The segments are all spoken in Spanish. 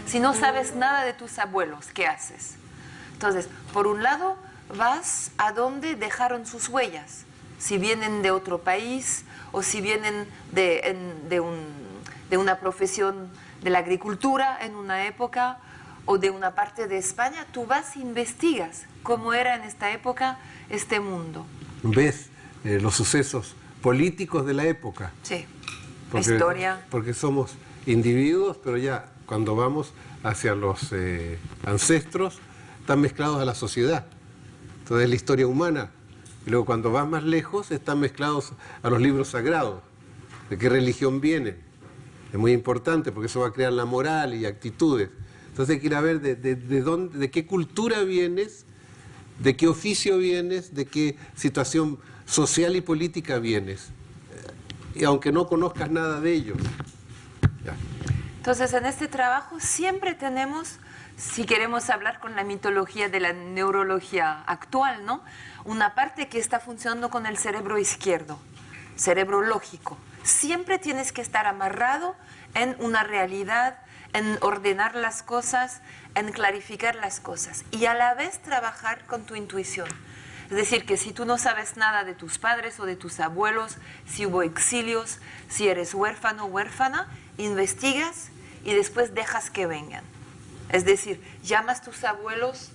Si no sabes nada de tus abuelos, ¿qué haces? Entonces, por un lado, vas a donde dejaron sus huellas. Si vienen de otro país o si vienen de una profesión de la agricultura en una época o de una parte de España, tú vas e investigas cómo era en esta época este mundo. Ves los sucesos políticos de la época. Sí, historia. Porque somos individuos, pero ya cuando vamos hacia los ancestros, están mezclados a la sociedad. Entonces la historia humana. Y luego cuando vas más lejos, están mezclados a los libros sagrados. ¿De qué religión vienen? Es muy importante porque eso va a crear la moral y actitudes. Entonces hay que ir a ver de qué cultura vienes, de qué oficio vienes, de qué situación social y política vienes. Y aunque no conozcas nada de ellos. Ya. Entonces en este trabajo siempre tenemos, si queremos hablar con la mitología de la neurología actual, ¿no?, una parte que está funcionando con el cerebro izquierdo, cerebro lógico. Siempre tienes que estar amarrado en una realidad, en ordenar las cosas, en clarificar las cosas y a la vez trabajar con tu intuición. Es decir, que si tú no sabes nada de tus padres o de tus abuelos, si hubo exilios, si eres huérfano o huérfana, investigas y después dejas que vengan. Es decir, llamas a tus abuelos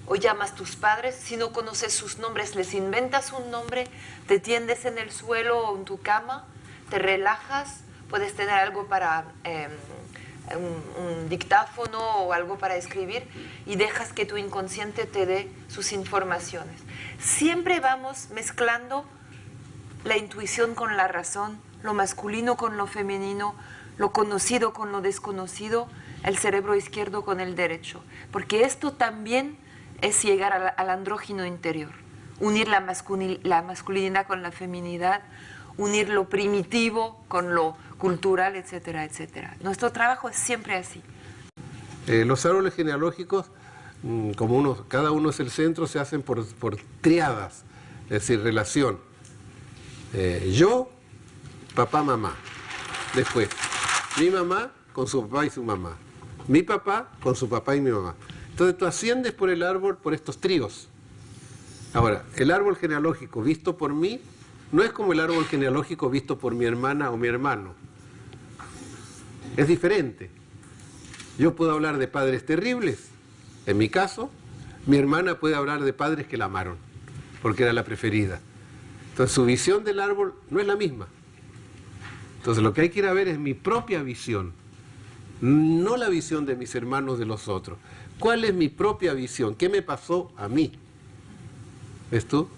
o llamas a tus padres, si no conoces sus nombres, les inventas un nombre, te tiendes en el suelo o en tu cama, te relajas, puedes tener algo para un dictáfono o algo para escribir y dejas que tu inconsciente te dé sus informaciones. Siempre vamos mezclando la intuición con la razón, lo masculino con lo femenino, lo conocido con lo desconocido, el cerebro izquierdo con el derecho, porque esto también es llegar al andrógino interior, unir la masculinidad con la feminidad, unir lo primitivo con lo cultural, etcétera, etcétera. Nuestro trabajo es siempre así. Los árboles genealógicos, como cada uno es el centro, se hacen por triadas, es decir, relación. Yo, papá, mamá. Después, mi mamá con su papá y su mamá. Mi papá con su papá y mi mamá. Entonces tú asciendes por el árbol por estos tríos. Ahora, el árbol genealógico visto por mí no es como el árbol genealógico visto por mi hermana o mi hermano. Es diferente. Yo puedo hablar de padres terribles, en mi caso. Mi hermana puede hablar de padres que la amaron, porque era la preferida. Entonces su visión del árbol no es la misma. Entonces lo que hay que ir a ver es mi propia visión, no la visión de mis hermanos de los otros. ¿Cuál es mi propia visión? ¿Qué me pasó a mí? ¿Ves tú?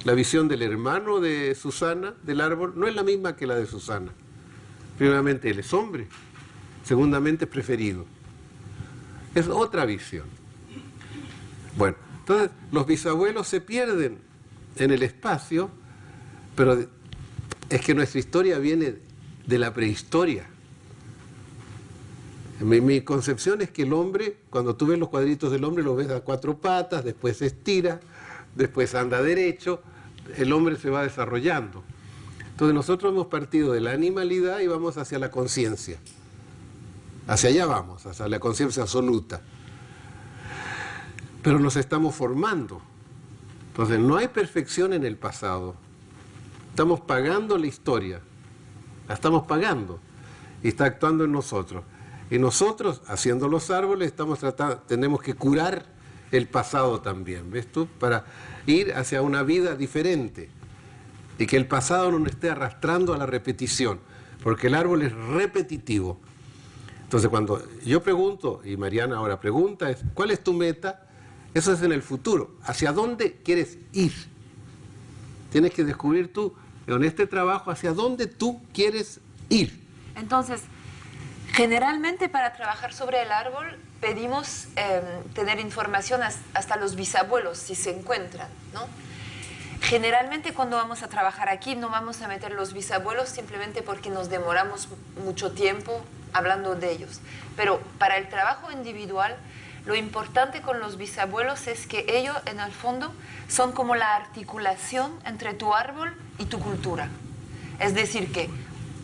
La visión del hermano de Susana, del árbol, no es la misma que la de Susana. Primeramente, él es hombre. Segundamente, es preferido. Es otra visión. Bueno, entonces, los bisabuelos se pierden en el espacio, pero es que nuestra historia viene de la prehistoria. Mi concepción es que el hombre, cuando tú ves los cuadritos del hombre, lo ves a cuatro patas, después se estira, después anda derecho, el hombre se va desarrollando. Entonces nosotros hemos partido de la animalidad y vamos hacia la conciencia. Hacia allá vamos, hacia la conciencia absoluta. Pero nos estamos formando. Entonces no hay perfección en el pasado. Estamos pagando la historia. La estamos pagando. Y está actuando en nosotros. Y nosotros, haciendo los árboles, tenemos que curar el pasado también, ¿ves tú? Para ir hacia una vida diferente. Y que el pasado no nos esté arrastrando a la repetición. Porque el árbol es repetitivo. Entonces cuando yo pregunto, y Mariana ahora pregunta, ¿cuál es tu meta? Eso es en el futuro. ¿Hacia dónde quieres ir? Tienes que descubrir tú, en este trabajo, hacia dónde tú quieres ir. Entonces, generalmente para trabajar sobre el árbol pedimos tener información hasta los bisabuelos, si se encuentran, ¿no? Generalmente cuando vamos a trabajar aquí no vamos a meter los bisabuelos simplemente porque nos demoramos mucho tiempo hablando de ellos. Pero para el trabajo individual, lo importante con los bisabuelos es que ellos, en el fondo, son como la articulación entre tu árbol y tu cultura. Es decir, que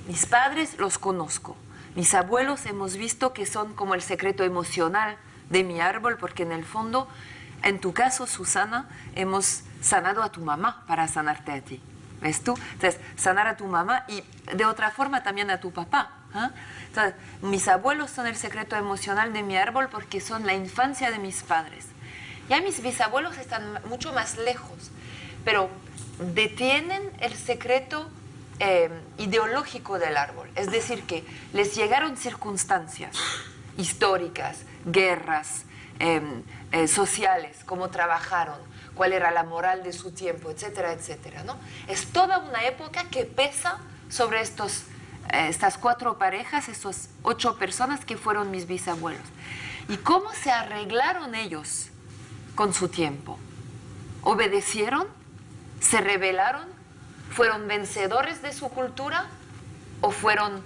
mis padres los conozco, Mis abuelos hemos visto que son como el secreto emocional de mi árbol, porque en el fondo, en tu caso, Susana, hemos sanado a tu mamá para sanarte a ti. ¿Ves tú? Entonces, sanar a tu mamá y de otra forma también a tu papá. ¿Eh? Entonces, mis abuelos son el secreto emocional de mi árbol porque son la infancia de mis padres. Ya mis bisabuelos están mucho más lejos, pero detienen el secreto ideológico del árbol. Es decir, que les llegaron circunstancias históricas, guerras, sociales, cómo trabajaron, cuál era la moral de su tiempo, etcétera, etcétera, ¿no? Es toda una época que pesa sobre estas 4 parejas, estas 8 personas que fueron mis bisabuelos. ¿Y cómo se arreglaron ellos con su tiempo? ¿Obedecieron? ¿Se rebelaron? ¿Fueron vencedores de su cultura? ¿O fueron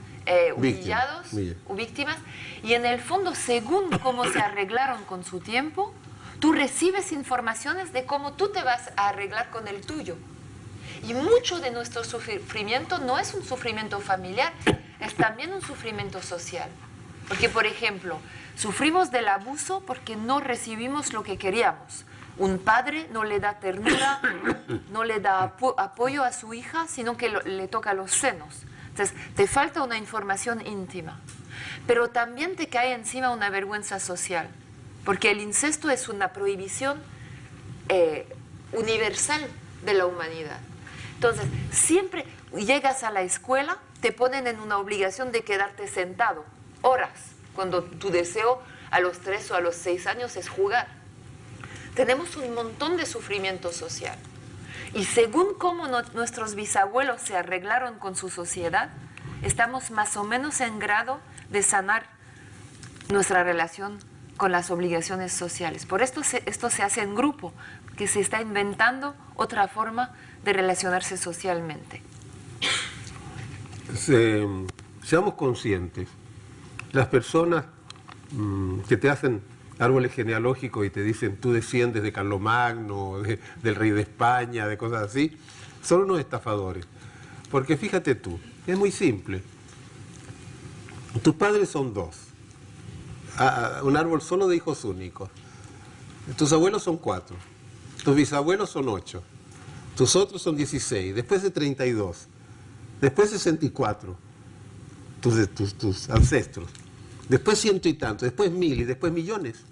humillados o víctimas? Y en el fondo, según cómo se arreglaron con su tiempo, tú recibes informaciones de cómo tú te vas a arreglar con el tuyo. Y mucho de nuestro sufrimiento no es un sufrimiento familiar, es también un sufrimiento social. Porque, por ejemplo, sufrimos del abuso porque no recibimos lo que queríamos. Un padre no le da ternura, no le da apoyo a su hija, sino que le toca los senos. Entonces, te falta una información íntima. Pero también te cae encima una vergüenza social. Porque el incesto es una prohibición universal de la humanidad. Entonces, siempre llegas a la escuela, te ponen en una obligación de quedarte sentado horas, cuando tu deseo a los 3 o a los 6 años es jugar. Tenemos un montón de sufrimiento social. Y según cómo nuestros bisabuelos se arreglaron con su sociedad, estamos más o menos en grado de sanar nuestra relación con las obligaciones sociales. Por esto esto se hace en grupo, que se está inventando otra forma de relacionarse socialmente. Seamos conscientes. Las personas que te hacen árboles genealógicos y te dicen tú desciendes de Carlomagno, del rey de España, de cosas así, son unos estafadores. Porque fíjate tú, es muy simple. Tus padres son 2. Un árbol solo de hijos únicos. Tus abuelos son 4. Tus bisabuelos son 8. Tus otros son 16. Después de 32. Después 64. Tus ancestros. Después 100 y tanto. Después 1000 y después millones.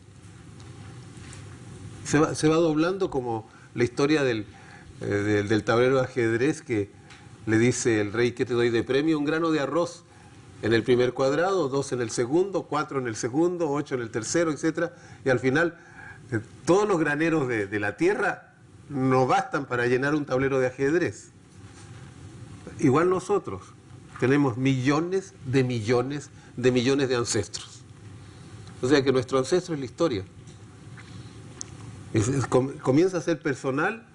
Se va doblando como la historia del tablero de ajedrez que le dice el rey: ¿qué te doy de premio? Un grano de arroz en el primer cuadrado, 2 en el segundo, 4 en el segundo, 8 en el tercero, etc. Y al final, todos los graneros de la tierra no bastan para llenar un tablero de ajedrez. Igual nosotros tenemos millones de millones de millones de ancestros. O sea que nuestro ancestro es la historia. Comienza a ser personal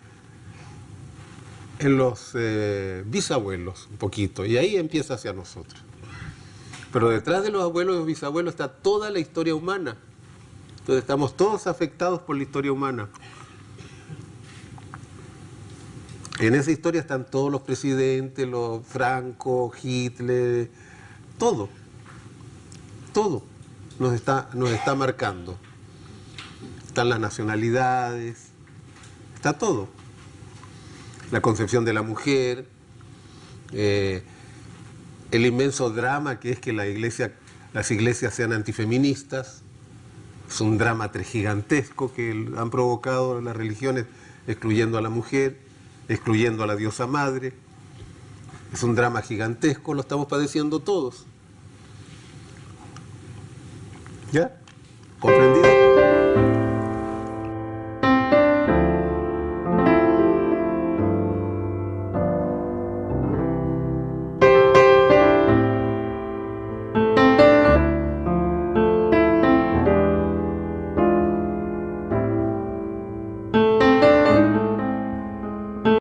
en los bisabuelos, un poquito, y ahí empieza hacia nosotros. Pero detrás de los abuelos y los bisabuelos está toda la historia humana. Entonces estamos todos afectados por la historia humana. En esa historia están todos los presidentes, los Franco, Hitler, todo. Todo nos está marcando. Están las nacionalidades, está todo. La concepción de la mujer, el inmenso drama que es que las iglesias sean antifeministas. Es un drama gigantesco que han provocado las religiones, excluyendo a la mujer, excluyendo a la diosa madre. Es un drama gigantesco, lo estamos padeciendo todos. ¿Ya?